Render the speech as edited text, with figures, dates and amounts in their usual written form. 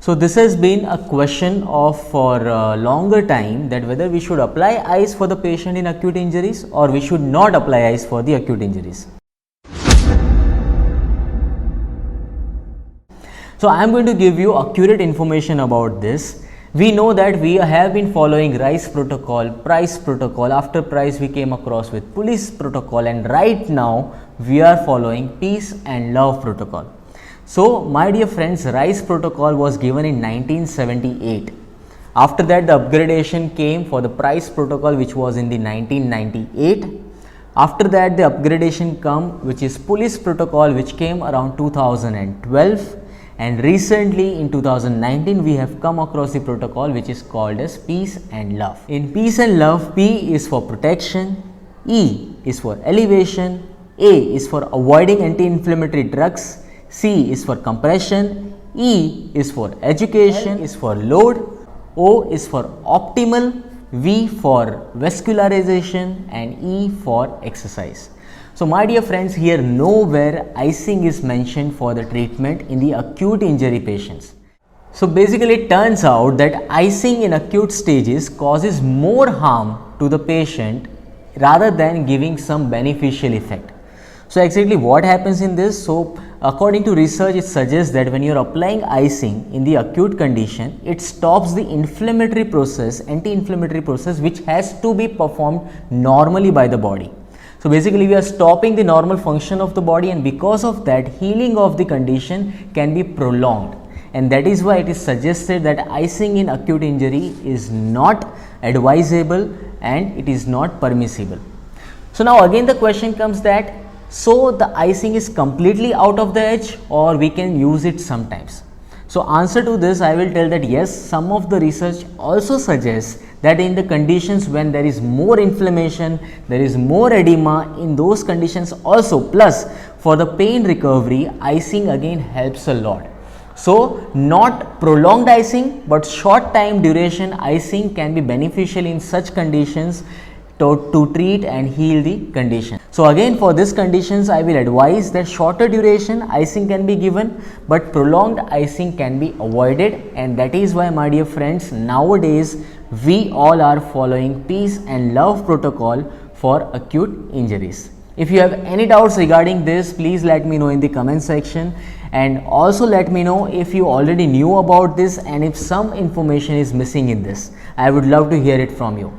So this has been a question of for a longer time, that whether we should apply ice for the patient in acute injuries or we should not apply ice for the acute injuries. So I am going to give you accurate information about this. We know that we have been following RICE protocol, PRICE protocol. After PRICE we came across with police protocol, and right now we are following peace and love protocol. So my dear friends, RICE protocol was given in 1978. After that the upgradation came for the PRICE protocol, which was in the 1998. After that the upgradation come, which is police protocol, which came around 2012. And recently in 2019 we have come across the protocol which is called as peace and love. In peace and love, P is for protection, E is for elevation, A is for avoiding anti-inflammatory drugs, C is for compression, E is for education, L is for load, O is for optimal, V for vascularization, and E for exercise. So my dear friends, here nowhere icing is mentioned for the treatment in the acute injury patients. So basically it turns out that icing in acute stages causes more harm to the patient rather than giving some beneficial effect. So exactly what happens in this? So according to research, it suggests that when you are applying icing in the acute condition, it stops the inflammatory process, anti-inflammatory process, which has to be performed normally by the body. So basically we are stopping the normal function of the body, and because of that healing of the condition can be prolonged, and that is why it is suggested that icing in acute injury is not advisable and it is not permissible. So now again the question comes that, so the icing is completely out of the edge or we can use it sometimes? So answer to this, I will tell that yes, some of the research also suggests that in the conditions when there is more inflammation, there is more edema, in those conditions also, plus for the pain recovery, icing again helps a lot. So not prolonged icing but short time duration icing can be beneficial in such conditions to treat and heal the condition. So again for these conditions I will advise that shorter duration icing can be given but prolonged icing can be avoided, and that is why my dear friends, nowadays we all are following peace and love protocol for acute injuries. If you have any doubts regarding this, please let me know in the comment section, and also let me know if you already knew about this and if some information is missing in this. I would love to hear it from you.